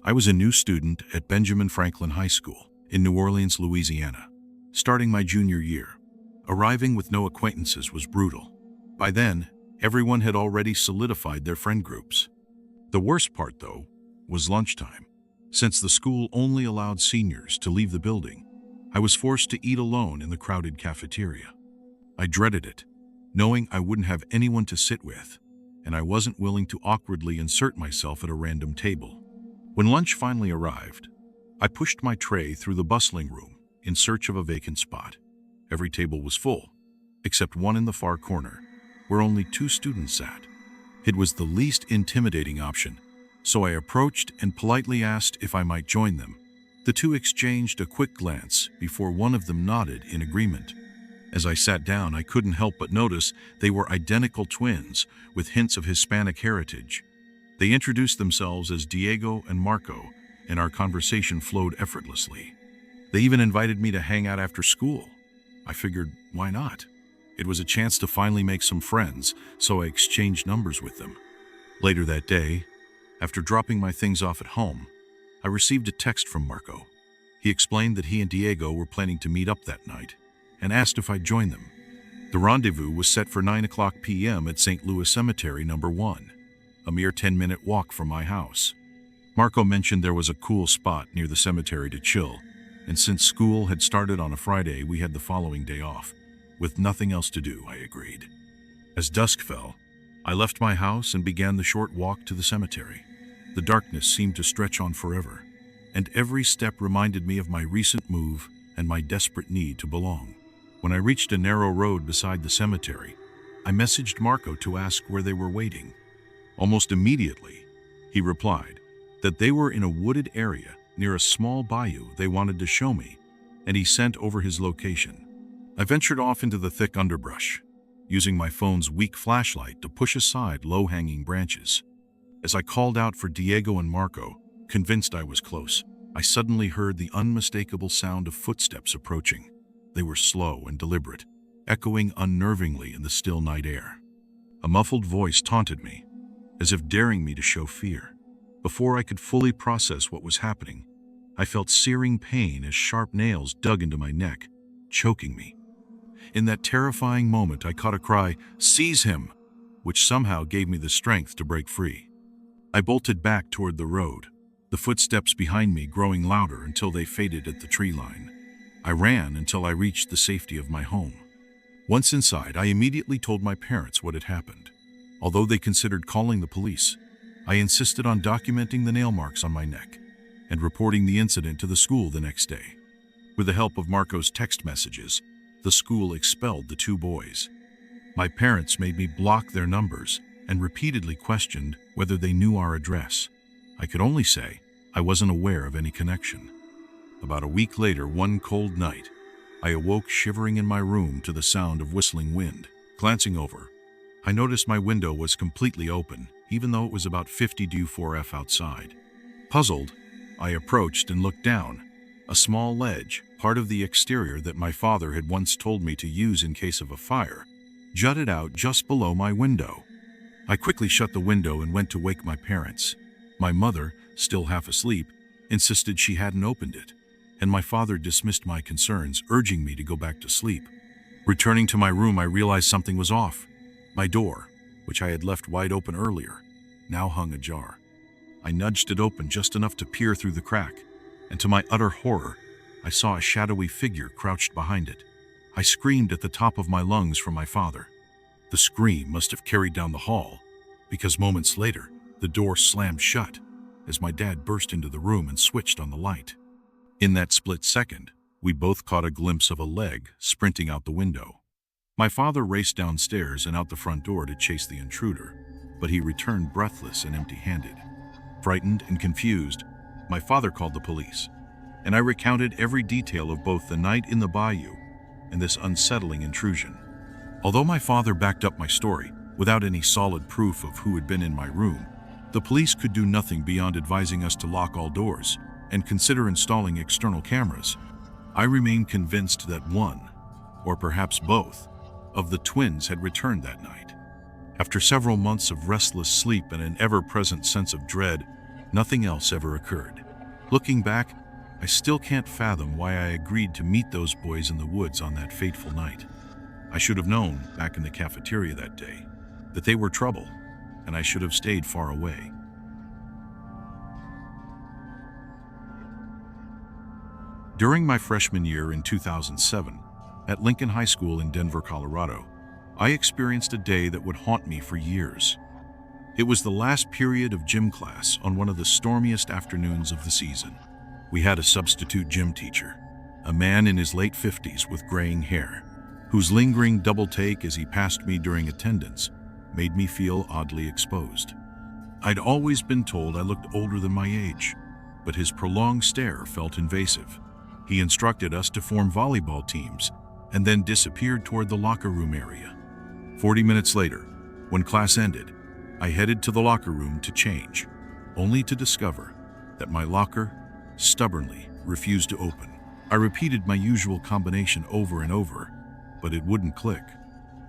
I was a new student at Benjamin Franklin High School in New Orleans, Louisiana, starting my junior year. Arriving with no acquaintances was brutal. By then, everyone had already solidified their friend groups. The worst part, though, was lunchtime. Since the school only allowed seniors to leave the building, I was forced to eat alone in the crowded cafeteria. I dreaded it, knowing I wouldn't have anyone to sit with, and I wasn't willing to awkwardly insert myself at a random table. When lunch finally arrived, I pushed my tray through the bustling room in search of a vacant spot. Every table was full, except one in the far corner, where only 2 students sat. It was the least intimidating option, so I approached and politely asked if I might join them. The 2 exchanged a quick glance before one of them nodded in agreement. As I sat down, I couldn't help but notice they were identical twins with hints of Hispanic heritage. They introduced themselves as Diego and Marco, and our conversation flowed effortlessly. They even invited me to hang out after school. I figured, why not? It was a chance to finally make some friends, so I exchanged numbers with them. Later that day, after dropping my things off at home, I received a text from Marco. He explained that he and Diego were planning to meet up that night and asked if I'd join them. The rendezvous was set for 9:00 p.m. at St. Louis Cemetery No. 1, a mere 10-minute walk from my house. Marco mentioned there was a cool spot near the cemetery to chill, and since school had started on a Friday, we had the following day off. With nothing else to do, I agreed. As dusk fell, I left my house and began the short walk to the cemetery. The darkness seemed to stretch on forever, and every step reminded me of my recent move and my desperate need to belong. When I reached a narrow road beside the cemetery, I messaged Marco to ask where they were waiting. Almost immediately, he replied that they were in a wooded area near a small bayou they wanted to show me, and he sent over his location. I ventured off into the thick underbrush, using my phone's weak flashlight to push aside low-hanging branches. As I called out for Diego and Marco, convinced I was close, I suddenly heard the unmistakable sound of footsteps approaching. They were slow and deliberate, echoing unnervingly in the still night air. A muffled voice taunted me, as if daring me to show fear. Before I could fully process what was happening, I felt searing pain as sharp nails dug into my neck, choking me. In that terrifying moment, I caught a cry, "Seize him!" which somehow gave me the strength to break free. I bolted back toward the road, the footsteps behind me growing louder until they faded at the tree line. I ran until I reached the safety of my home. Once inside, I immediately told my parents what had happened. Although they considered calling the police, I insisted on documenting the nail marks on my neck and reporting the incident to the school the next day. With the help of Marco's text messages, the school expelled the 2 boys. My parents made me block their numbers and repeatedly questioned whether they knew our address. I could only say I wasn't aware of any connection. About a week later, one cold night, I awoke shivering in my room to the sound of whistling wind. Glancing over, I noticed my window was completely open, even though it was about 50 degrees outside. Puzzled, I approached and looked down. A small ledge, part of the exterior that my father had once told me to use in case of a fire, jutted out just below my window. I quickly shut the window and went to wake my parents. My mother, still half asleep, insisted she hadn't opened it, and my father dismissed my concerns, urging me to go back to sleep. Returning to my room, I realized something was off. My door, which I had left wide open earlier, now hung ajar. I nudged it open just enough to peer through the crack, and to my utter horror, I saw a shadowy figure crouched behind it. I screamed at the top of my lungs for my father. The scream must have carried down the hall, because moments later, the door slammed shut as my dad burst into the room and switched on the light. In that split second, we both caught a glimpse of a leg sprinting out the window. My father raced downstairs and out the front door to chase the intruder, but he returned breathless and empty-handed. Frightened and confused, my father called the police, and I recounted every detail of both the night in the bayou and this unsettling intrusion. Although my father backed up my story without any solid proof of who had been in my room, the police could do nothing beyond advising us to lock all doors and consider installing external cameras. I remained convinced that one, or perhaps both, of the twins had returned that night. After several months of restless sleep and an ever-present sense of dread, Nothing else ever occurred. Looking back, I still can't fathom why I agreed to meet those boys in the woods on that fateful night. I should have known, back in the cafeteria that day, that they were trouble, and I should have stayed far away. During my freshman year in 2007, at Lincoln High School in Denver, Colorado, I experienced a day that would haunt me for years. It was the last period of gym class on one of the stormiest afternoons of the season. We had a substitute gym teacher, a man in his late 50s with graying hair, whose lingering double take as he passed me during attendance made me feel oddly exposed. I'd always been told I looked older than my age, but his prolonged stare felt invasive. He instructed us to form volleyball teams and then disappeared toward the locker room area. 40 minutes later, when class ended, I headed to the locker room to change, only to discover that my locker stubbornly refused to open. I repeated my usual combination over and over, but it wouldn't click.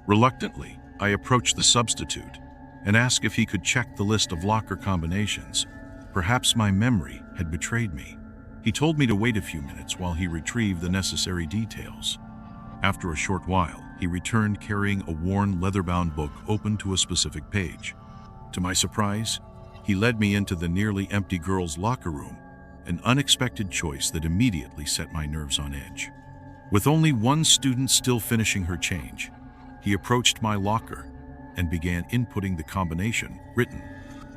Reluctantly, I approached the substitute and asked if he could check the list of locker combinations. Perhaps my memory had betrayed me. He told me to wait a few minutes while he retrieved the necessary details. After a short while, he returned carrying a worn leather-bound book open to a specific page. To my surprise, he led me into the nearly empty girls' locker room, an unexpected choice that immediately set my nerves on edge. With only one student still finishing her change, he approached my locker and began inputting the combination written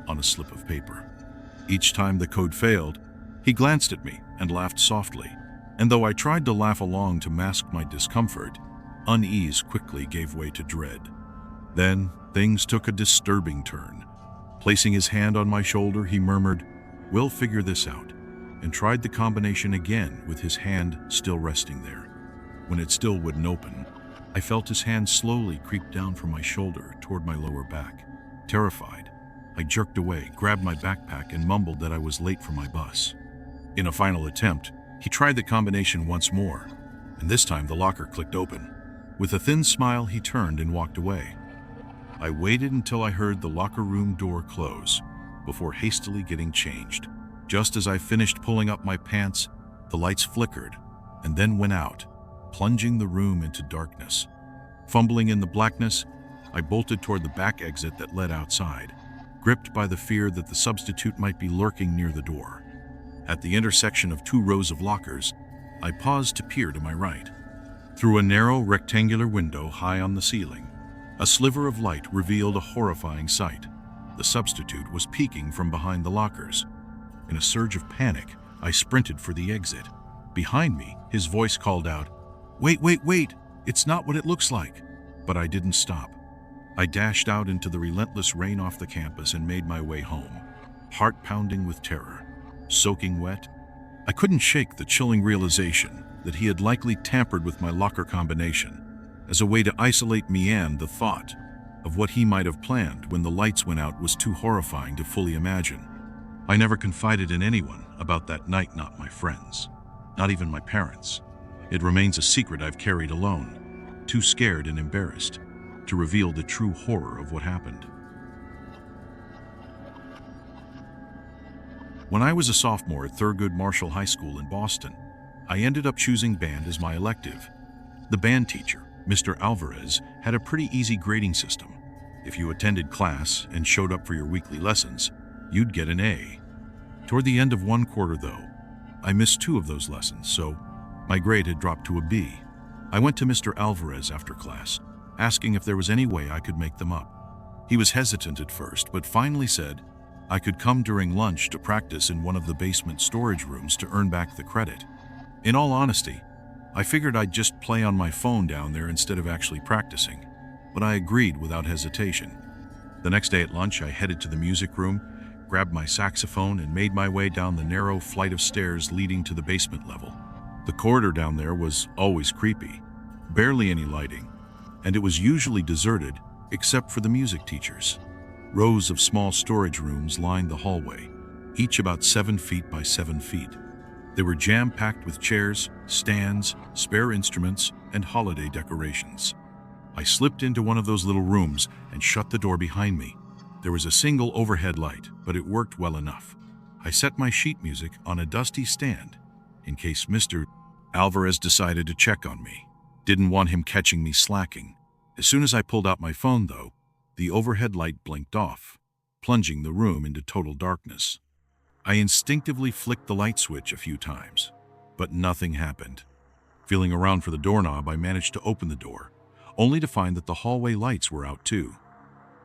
on a slip of paper. Each time the code failed, he glanced at me and laughed softly, and though I tried to laugh along to mask my discomfort, unease quickly gave way to dread. Then things took a disturbing turn. Placing his hand on my shoulder, he murmured, "We'll figure this out," and tried the combination again with his hand still resting there. When it still wouldn't open, I felt his hand slowly creep down from my shoulder toward my lower back. Terrified, I jerked away, grabbed my backpack, and mumbled that I was late for my bus. In a final attempt, he tried the combination once more, and this time the locker clicked open. With a thin smile, he turned and walked away. I waited until I heard the locker room door close before hastily getting changed. Just as I finished pulling up my pants, the lights flickered and then went out, plunging the room into darkness. Fumbling in the blackness, I bolted toward the back exit that led outside, gripped by the fear that the substitute might be lurking near the door. At the intersection of two rows of lockers, I paused to peer to my right. Through a narrow rectangular window high on the ceiling, a sliver of light revealed a horrifying sight. The substitute was peeking from behind the lockers. In a surge of panic, I sprinted for the exit. Behind me, his voice called out, "Wait, wait, wait! It's not what it looks like!" But I didn't stop. I dashed out into the relentless rain off the campus and made my way home, heart pounding with terror. Soaking wet, I couldn't shake the chilling realization that he had likely tampered with my locker combination as a way to isolate me, and the thought of what he might have planned when the lights went out was too horrifying to fully imagine. I never confided in anyone about that night, not my friends, not even my parents. It remains a secret I've carried alone, too scared and embarrassed to reveal the true horror of what happened. When I was a sophomore at Thurgood Marshall High School in Boston, I ended up choosing band as my elective. The band teacher, Mr. Alvarez, had a pretty easy grading system. If you attended class and showed up for your weekly lessons, you'd get an A. Toward the end of one quarter, though, I missed 2 of those lessons, so my grade had dropped to a B. I went to Mr. Alvarez after class, asking if there was any way I could make them up. He was hesitant at first, but finally said I could come during lunch to practice in one of the basement storage rooms to earn back the credit. In all honesty, I figured I'd just play on my phone down there instead of actually practicing, but I agreed without hesitation. The next day at lunch, I headed to the music room, grabbed my saxophone, and made my way down the narrow flight of stairs leading to the basement level. The corridor down there was always creepy, barely any lighting, and it was usually deserted except for the music teachers. Rows of small storage rooms lined the hallway, each about 7 feet by 7 feet. They were jam-packed with chairs, stands, spare instruments, and holiday decorations. I slipped into one of those little rooms and shut the door behind me. There was a single overhead light, but it worked well enough. I set my sheet music on a dusty stand in case Mr. Alvarez decided to check on me. Didn't want him catching me slacking. As soon as I pulled out my phone, though, the overhead light blinked off, plunging the room into total darkness. I instinctively flicked the light switch a few times, but nothing happened. Feeling around for the doorknob, I managed to open the door, only to find that the hallway lights were out too.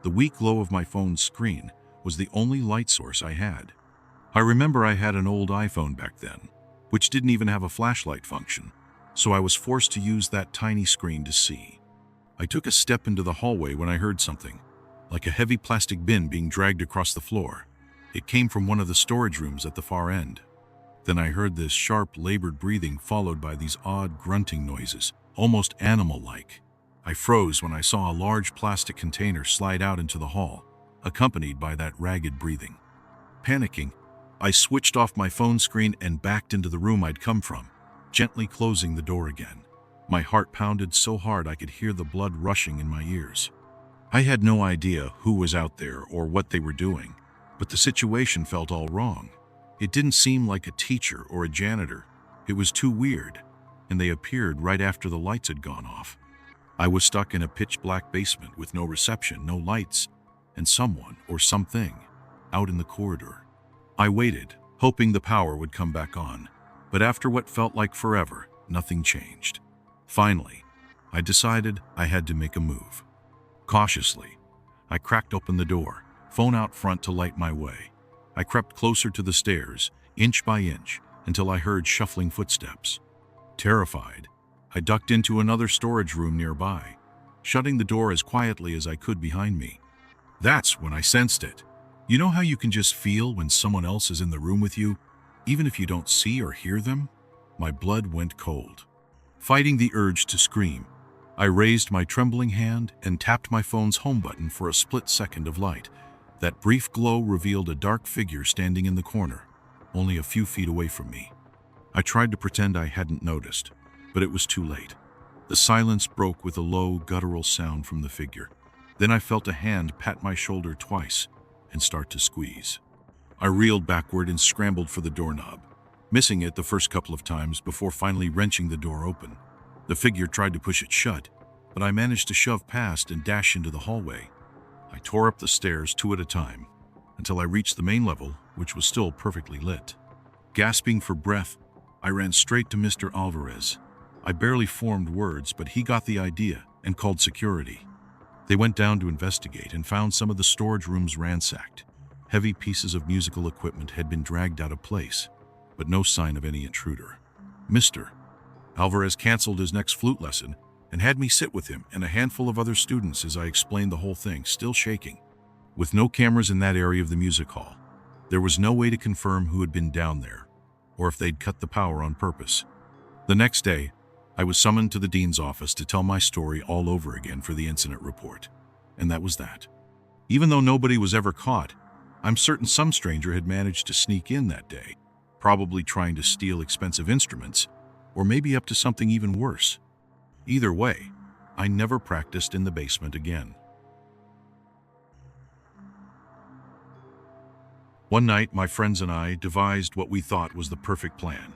The weak glow of my phone's screen was the only light source I had. I remember I had an old iPhone back then, which didn't even have a flashlight function, so I was forced to use that tiny screen to see. I took a step into the hallway when I heard something, like a heavy plastic bin being dragged across the floor. It came from one of the storage rooms at the far end. Then I heard this sharp, labored breathing followed by these odd grunting noises, almost animal-like. I froze when I saw a large plastic container slide out into the hall, accompanied by that ragged breathing. Panicking, I switched off my phone screen and backed into the room I'd come from, gently closing the door again. My heart pounded so hard I could hear the blood rushing in my ears. I had no idea who was out there or what they were doing, but the situation felt all wrong. It didn't seem like a teacher or a janitor. It was too weird, and they appeared right after the lights had gone off. I was stuck in a pitch-black basement with no reception, no lights, and someone or something out in the corridor. I waited, hoping the power would come back on, but after what felt like forever, nothing changed. Finally, I decided I had to make a move. Cautiously, I cracked open the door, phone out front to light my way. I crept closer to the stairs, inch by inch, until I heard shuffling footsteps. Terrified, I ducked into another storage room nearby, shutting the door as quietly as I could behind me. That's when I sensed it. You know how you can just feel when someone else is in the room with you, even if you don't see or hear them? My blood went cold. Fighting the urge to scream, I raised my trembling hand and tapped my phone's home button for a split second of light. That brief glow revealed a dark figure standing in the corner, only a few feet away from me. I tried to pretend I hadn't noticed, but it was too late. The silence broke with a low, guttural sound from the figure. Then I felt a hand pat my shoulder twice and start to squeeze. I reeled backward and scrambled for the doorknob, missing it the first couple of times before finally wrenching the door open. The figure tried to push it shut, but I managed to shove past and dash into the hallway. I tore up the stairs 2 at a time until I reached the main level, which was still perfectly lit. Gasping for breath, I ran straight to Mr. Alvarez. I barely formed words, but he got the idea and called security. They went down to investigate and found some of the storage rooms ransacked. Heavy pieces of musical equipment had been dragged out of place, but no sign of any intruder. Mr. Alvarez canceled his next flute lesson and had me sit with him and a handful of other students as I explained the whole thing, still shaking. With no cameras in that area of the music hall, there was no way to confirm who had been down there or if they'd cut the power on purpose. The next day, I was summoned to the dean's office to tell my story all over again for the incident report. And that was that. Even though nobody was ever caught, I'm certain some stranger had managed to sneak in that day, probably trying to steal expensive instruments, or maybe up to something even worse. Either way, I never practiced in the basement again. One night, my friends and I devised what we thought was the perfect plan.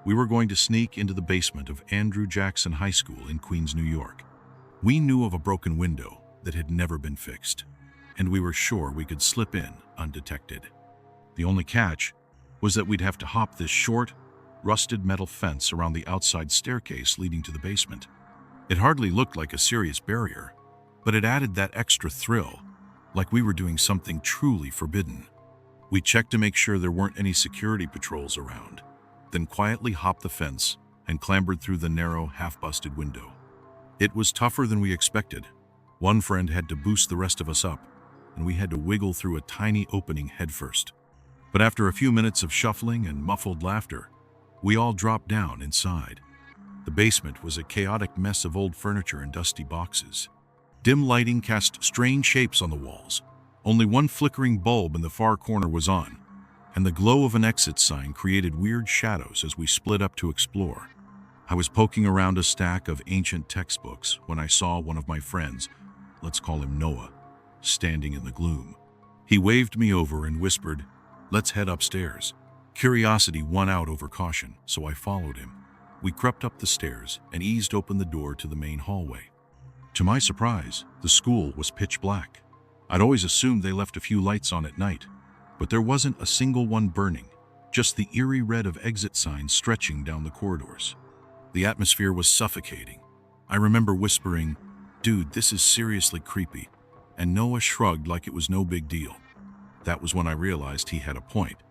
We were going to sneak into the basement of Andrew Jackson High School in Queens, New York. We knew of a broken window that had never been fixed, and we were sure we could slip in undetected. The only catch was that we'd have to hop this short, rusted metal fence around the outside staircase leading to the basement. It hardly looked like a serious barrier, but it added that extra thrill, like we were doing something truly forbidden. We checked to make sure there weren't any security patrols around, then quietly hopped the fence and clambered through the narrow, half-busted window. It was tougher than we expected. One friend had to boost the rest of us up, and we had to wiggle through a tiny opening headfirst. But after a few minutes of shuffling and muffled laughter, we all dropped down inside. The basement was a chaotic mess of old furniture and dusty boxes. Dim lighting cast strange shapes on the walls. Only one flickering bulb in the far corner was on, and the glow of an exit sign created weird shadows as we split up to explore. I was poking around a stack of ancient textbooks when I saw one of my friends, let's call him Noah, standing in the gloom. He waved me over and whispered, Let's head upstairs. Curiosity won out over caution, so I followed him. We crept up the stairs and eased open the door to the main hallway. To my surprise, the school was pitch black. I'd always assumed they left a few lights on at night, but there wasn't a single one burning, just the eerie red of exit signs stretching down the corridors. The atmosphere was suffocating. I remember whispering, "Dude, this is seriously creepy," and Noah shrugged like it was no big deal. That was when I realized he had a point.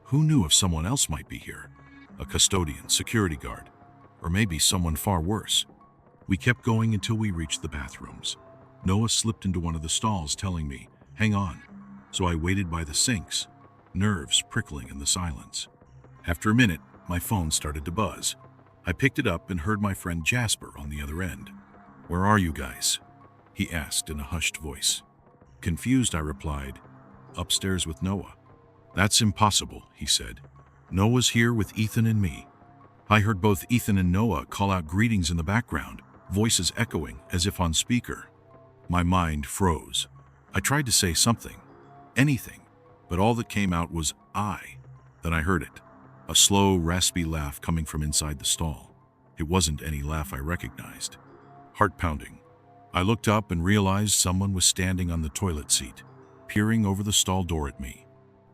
Who knew if someone else might be here? A custodian, security guard, or maybe someone far worse. We kept going until we reached the bathrooms. Noah slipped into one of the stalls, telling me, "Hang on." So I waited by the sinks, nerves prickling in the silence. After a minute, my phone started to buzz. I picked it up and heard my friend Jasper on the other end. "Where are you guys?" he asked in a hushed voice. Confused, I replied, "Upstairs with Noah." "That's impossible," he said. "Noah's here with Ethan and me." I heard both Ethan and Noah call out greetings in the background, voices echoing as if on speaker. My mind froze. I tried to say something, anything, but all that came out was "I." Then I heard it, a slow, raspy laugh coming from inside the stall. It wasn't any laugh I recognized. Heart pounding. I looked up and realized someone was standing on the toilet seat, peering over the stall door at me.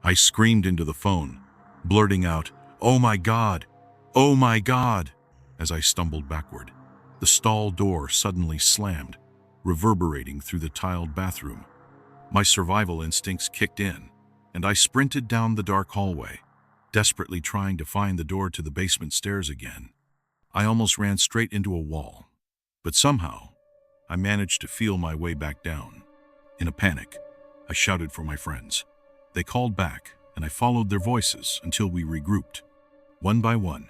I screamed into the phone, blurting out, "Oh my God! Oh my God!" as I stumbled backward. The stall door suddenly slammed, reverberating through the tiled bathroom. My survival instincts kicked in, and I sprinted down the dark hallway, desperately trying to find the door to the basement stairs again. I almost ran straight into a wall, but somehow I managed to feel my way back down. In a panic, I shouted for my friends. They called back, and I followed their voices until we regrouped. One by one,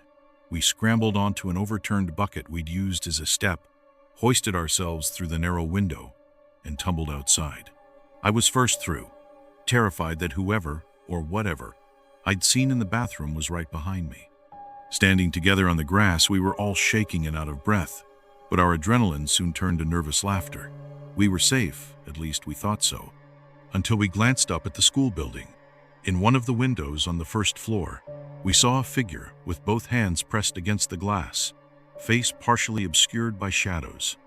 we scrambled onto an overturned bucket we'd used as a step, hoisted ourselves through the narrow window, and tumbled outside. I was first through, terrified that whoever, or whatever, I'd seen in the bathroom was right behind me. Standing together on the grass, we were all shaking and out of breath, but our adrenaline soon turned to nervous laughter. We were safe, at least we thought so, until we glanced up at the school building. In one of the windows on the first floor, we saw a figure with both hands pressed against the glass, face partially obscured by shadows.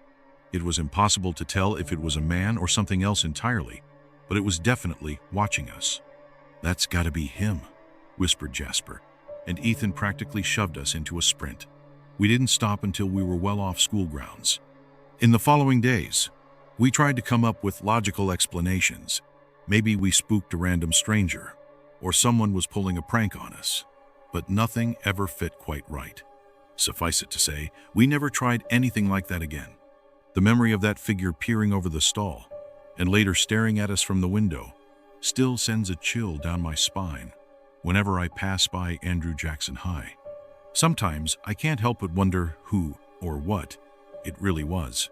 It was impossible to tell if it was a man or something else entirely, but it was definitely watching us. "That's gotta be him," whispered Jasper, and Ethan practically shoved us into a sprint. We didn't stop until we were well off school grounds. In the following days, we tried to come up with logical explanations. Maybe we spooked a random stranger, or someone was pulling a prank on us, but nothing ever fit quite right. Suffice it to say, we never tried anything like that again. The memory of that figure peering over the stall, and later staring at us from the window, still sends a chill down my spine whenever I pass by Andrew Jackson High. Sometimes I can't help but wonder who, or what, it really was.